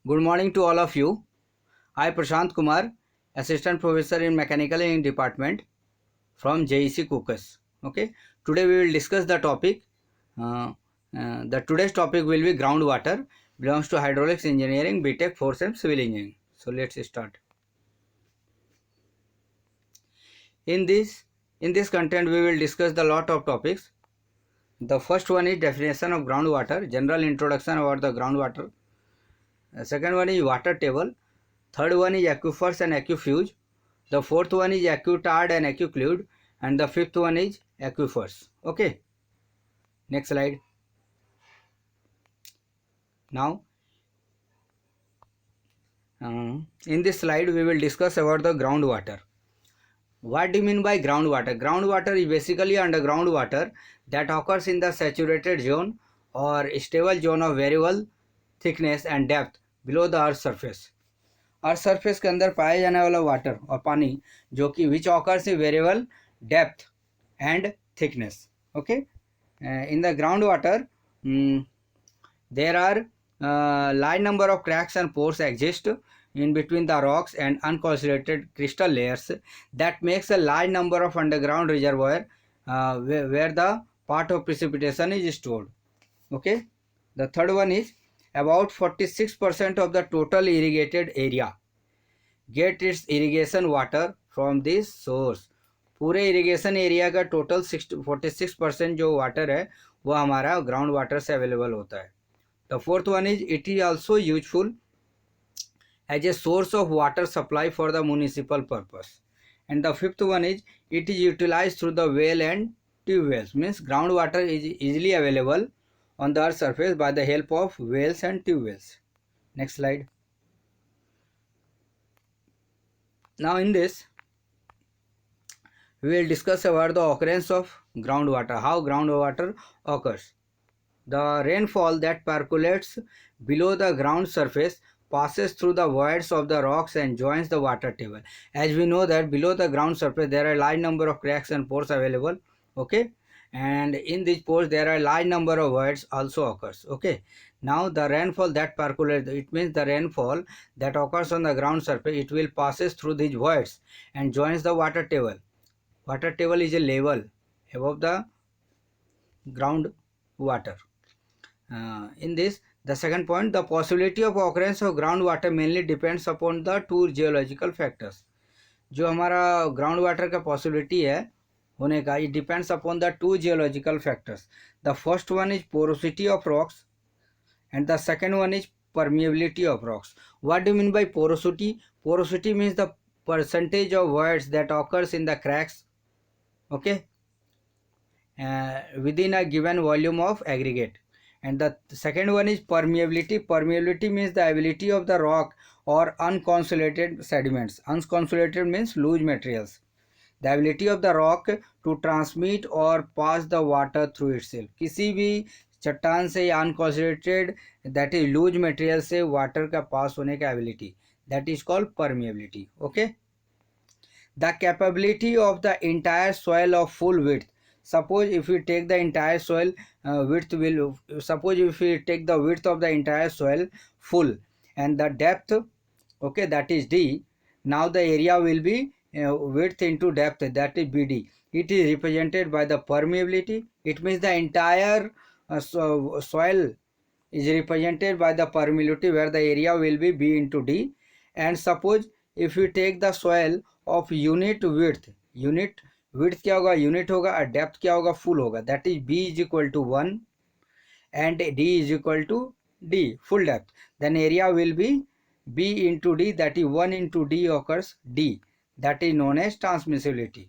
Good morning to all of you. I Prashant Kumar, Assistant Professor in Mechanical Engineering Department from JEC Caucus. Okay. Today we will discuss the topic. The today's topic will be groundwater. Belongs to Hydraulics Engineering, BTech, 4th and Civil Engineering. So let's start. In this content we will discuss the lot of topics. The first one is definition of groundwater, general introduction about the groundwater. Second one is water table. Third one is aquifers and aquefuge. The fourth one is aquitard and aquiclude, and the fifth one is aquifers. Okay. Next slide. Now, in this slide we will discuss about the groundwater. What do you mean by groundwater? Groundwater is basically underground water that occurs in the saturated zone or stable zone of variable thickness and depth below the earth surface. Earth surface के अंदर पाया जाने वाला water और पानी जो कि which occurs in variable depth and thickness. Okay. In the ground water there are large number of cracks and pores exist in between the rocks and unconsolidated crystal layers that makes a large number of underground reservoir where the part of precipitation is stored. Okay. The third one is about 46% of the total irrigated area get its irrigation water from this source. पूरे irrigation area का total 46% जो water है वो हमारा ground water से available होता है. The fourth one is it is also useful as a source of water supply for the municipal purpose. And the fifth one is it is utilize through the well and tubewells. Means ground water is easily available on the earth's surface by the help of wells and tube wells. Next slide. Now in this we will discuss about the occurrence of groundwater, how groundwater occurs. The rainfall that percolates below the ground surface passes through the voids of the rocks and joins the water table. As we know that below the ground surface there are a large number of cracks and pores available. Okay. And in these pores there are large number of voids also occurs. Okay. Now the rainfall that percolates, it means the rainfall that occurs on the ground surface, it will passes through these voids and joins the water table. Water table is a level above the ground water. In this, the second point, the possibility of occurrence of groundwater mainly depends upon the two geological factors. जो हमारा ground water का possibility है होने का, it depends upon the two geological factors. The first one is porosity of rocks and the second one is permeability of rocks. What do you mean by porosity? Porosity means the percentage of voids that occurs in the cracks, okay, within a given volume of aggregate. And the second one is permeability. Permeability means the ability of the rock or unconsolidated sediments. Unconsolidated means loose materials. The ability of the rock to transmit or pass the water through itself. किसी भी चट्टान से या unconsolidated that is loose material से water का pass होने का ability, that is called permeability. Okay. The capability of the entire soil of full width. Suppose if we take the entire soil suppose if we take the width of the entire soil full and the depth, okay, that is D. Now the area will be width into depth, that is BD. It is represented by the permeability. It means the entire soil is represented by the permeability where the area will be B into D. And suppose if we take the soil of unit width, unit width क्या होगा, unit होगा, और depth क्या होगा, full होगा, that is B is equal to 1 and D is equal to D, full depth. Then area will be B into D, that is 1 into D occurs D, that is known as transmissibility.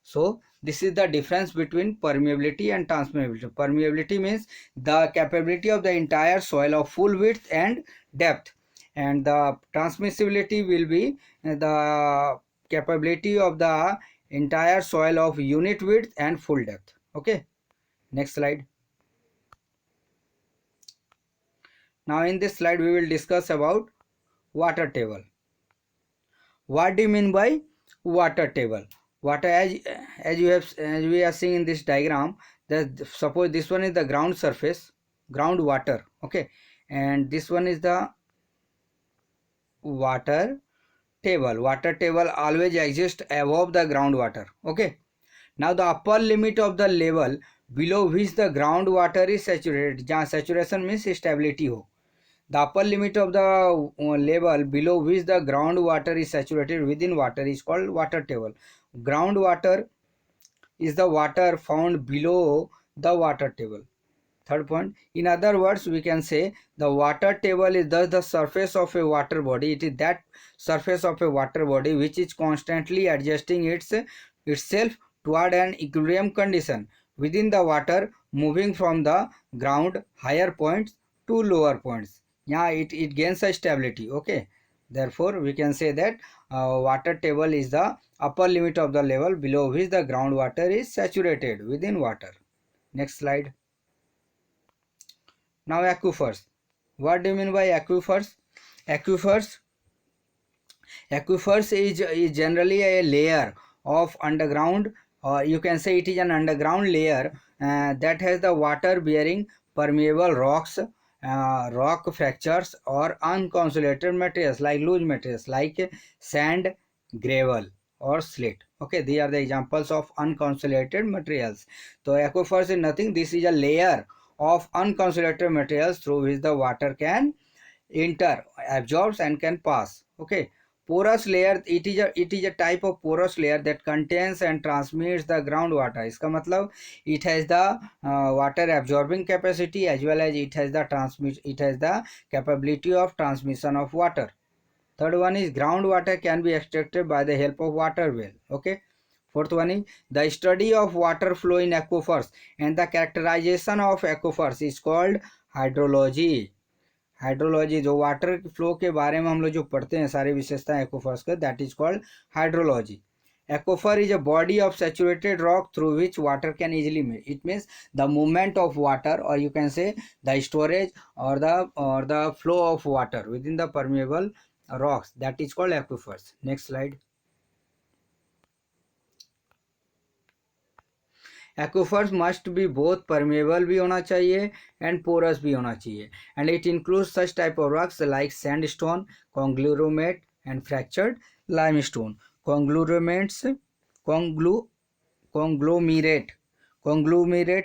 So this is the difference between permeability and transmissibility. Permeability means the capability of the entire soil of full width and depth, and the transmissibility will be the capability of the entire soil of unit width and full depth. Okay. Next slide. Now in this slide we will discuss about water table. What do you mean by water table? Water, as we are seeing in this diagram, that suppose this one is the ground surface, ground water, okay, and this one is the water table. Water table always exists above the groundwater. Okay. Now the upper limit of the level below which the groundwater is saturated, जहाँ saturation means stability हो, the upper limit of the level below which the groundwater is saturated within water is called water table. Groundwater is the water found below the water table. Third point, in other words, we can say the water table is thus the surface of a water body. It is that surface of a water body which is constantly adjusting itself toward an equilibrium condition within the water, moving from the ground higher points to lower points. Yeah, it gains a stability. Okay, therefore we can say that water table is the upper limit of the level below which the groundwater is saturated within water. Next slide. Now aquifers. What do you mean by aquifers? Aquifers, aquifers is generally a layer of underground, or you can say it is an underground layer that has the water bearing permeable rocks, rock fractures or unconsolidated materials like loose materials like sand, gravel or slate. Okay, these are the examples of unconsolidated materials. So aquifers is nothing, this is a layer of unconsolidated materials through which the water can enter, absorbs and can pass. Okay, porous layer, it is a type of porous layer that contains and transmits the groundwater. इसका मतलब it has the water absorbing capacity as well as it has the capability of transmission of water. Third one is groundwater can be extracted by the help of water well. Okay. Fourth one is the study of water flow in aquifers and the characterization of aquifers is called hydrology. Hydrology, जो water flow के बारे में हम लोग जो पढ़ते हैं सारी विशेषताएं एक्वाफर्स का, that is called hydrology. Aquifer is a body of saturated rock through which water can easily move. It means the movement of water, or you can say the storage or the flow of water within the permeable rocks. That is called aquifers. Next slide. Aquifers must be both permeable भी होना चाहिए and porous भी होना चाहिए, and it includes such type of rocks like sandstone, conglomerate and fractured limestone. Conglomerates, conglomerate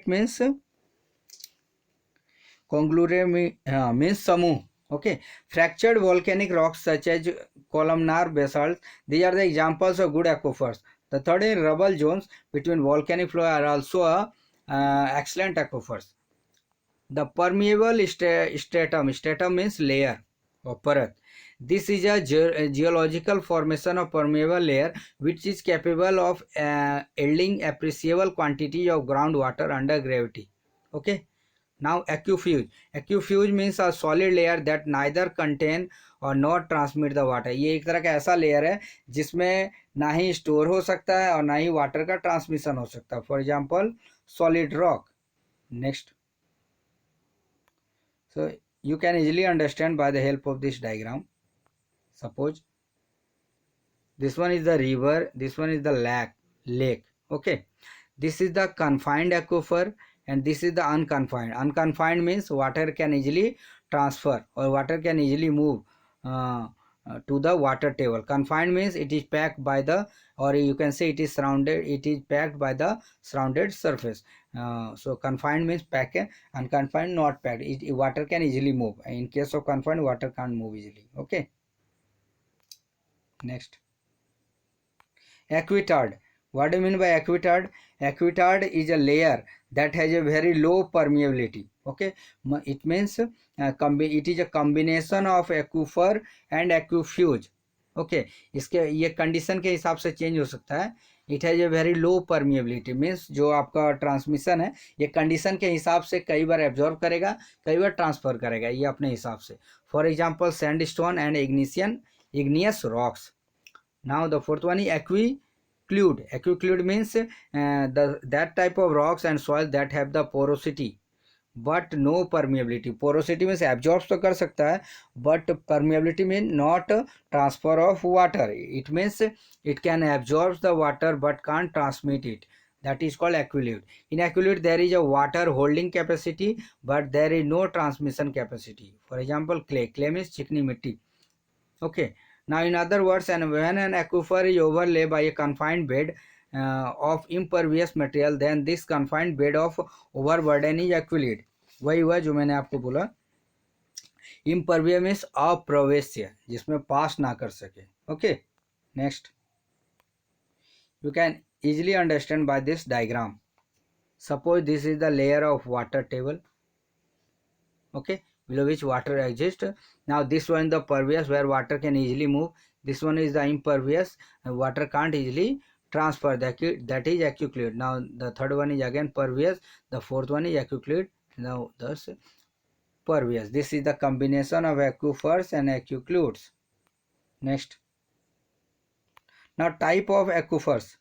means means समूह. Okay, fractured volcanic rocks such as columnar basalt, these are the examples of good aquifers. The third is rubble zones between volcanic flow are also excellent aquifers. The permeable stratum means layer or parat. This is a geological formation of permeable layer which is capable of yielding appreciable quantity of groundwater under gravity. Okay. Now aquefuge. Aquefuge means a solid layer that neither contain और not transmit the water. ये एक तरह का ऐसा layer है जिसमें ना ही store हो सकता है और ना ही वाटर का ट्रांसमिशन हो सकता है. For example solid rock. Next. So you can easily understand by the help of this diagram. Suppose this one is the river, this one is the lake. Okay, this is the confined aquifer and this is the unconfined. Unconfined means water can easily transfer or water can easily move to the water table. Confined means it is packed by the, or you can say it is surrounded, it is packed by the surrounded surface. So confined means packed, unconfined not packed. Water can easily move. In case of confined, water can't move easily. Okay. Next. Aquitard. What do you mean by aquitard? Aquitard is a layer that has a very low permeability. Okay, it means it is a combination of aquifer and aquefuge. Okay, इसके ये condition के हिसाब से change हो सकता है. It has a very low permeability means जो आपका ट्रांसमिशन है ये कंडीशन के हिसाब से कई बार एब्जॉर्ब करेगा, कई बार ट्रांसफर करेगा, ये अपने हिसाब से. For example sandstone and igneous rocks. Now the fourth one is aquiclude. Aquiclude means that type of rocks and soil that have the porosity but no permeability. Porosity means absorbs तो कर सकता है but permeability means not transfer of water. It means it can absorb the water but can't transmit it. That is called aquiclude. In aquiclude there is a water holding capacity but there is no transmission capacity. For example clay. Clay means चिकनी मिट्टी. Okay. Now in other words, and when an aquifer is overlaid by a confined bed of impervious material, then this confined bed of overburden is aquilid. वही हुआ जो मैंने आपको बोला, impervious means अप्रवेश्य, जिसमें पास ना कर सके. Okay. Next, you can easily understand by this diagram. Suppose this is the layer of water table, okay, below which water exists. Now this one is the pervious, where water can easily move. This one is the impervious, water can't easily transfer, that is aquiclude. Now the third one is again pervious, the fourth one is aquiclude. Now thus pervious. This is the combination of aquifers and aquicludes. Next, now type of aquifers.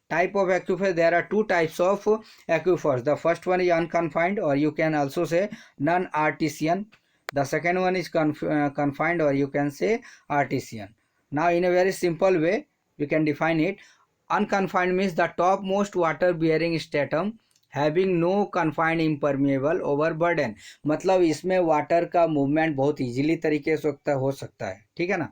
Type of aquifer, there are two types of aquifers. The first one is unconfined, or you can also say non-artesian. The second one is confined, or you can say artesian. Now in a very simple way we can define it. Unconfined means the topmost water bearing stratum having no confined impermeable overburden. मतलब इसमें water का movement बहुत easily तरीके से हो सकता है, ठीक है ना.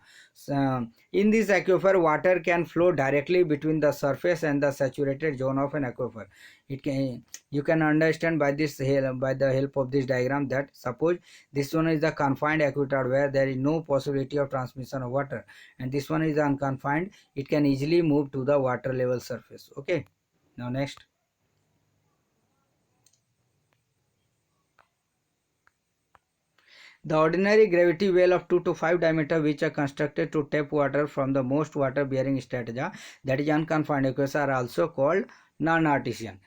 In this aquifer, water can flow directly between the surface and the saturated zone of an aquifer. You can understand by the help of this diagram that suppose this one is the confined aquifer where there is no possibility of transmission of water, and this one is unconfined. It can easily move to the water level surface. Okay. Now next. The ordinary gravity well of 2 to 5 diameter, which are constructed to tap water from the most water bearing strata, that is unconfined aquifers, are also called non-artesian.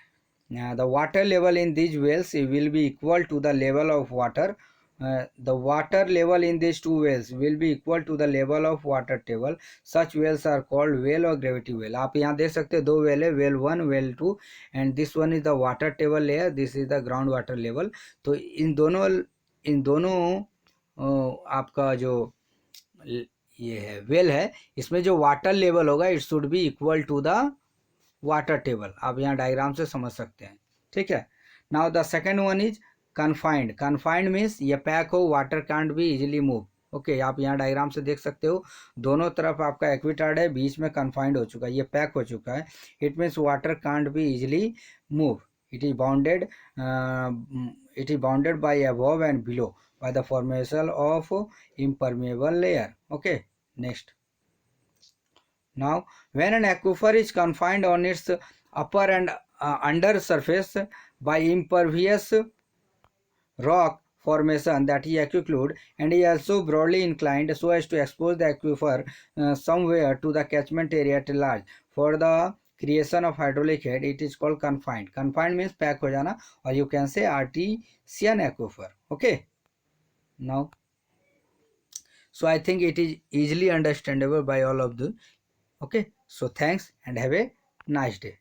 The water level in these wells will be equal to the level of water. The water level in these two wells will be equal to the level of water table. Such wells are called well or gravity well. आप यहाँ देख सकते हैं दो well है, well 1, well 2, and this one is the water table layer, this is the ground water level. तो इन दोनों आपका जो ये है वेल है, इसमें जो वाटर लेवल होगा it should be equal to the water table. आप यहाँ डायग्राम से समझ सकते हैं, ठीक है. Now the second one is confined. Confined means ये पैक हो, water can't be easily move. Okay, आप यहाँ डायग्राम से देख सकते हो दोनों तरफ आपका एक्विटार्ड है, बीच में कन्फाइंड हो चुका है, ये पैक हो चुका है. It means water can't be easily move. It is bounded by above and below by the formation of impermeable layer. Okay. Next. Now when an aquifer is confined on its upper and under surface by impervious rock formation, that is aquiclude, and is also broadly inclined so as to expose the aquifer somewhere to the catchment area at large for the creation of hydraulic head, it is called confined. Confined means pack हो जाना, or you can say artesian aquifer. Okay. Now so I think it is easily understandable by all of you. Okay, so thanks and have a nice day.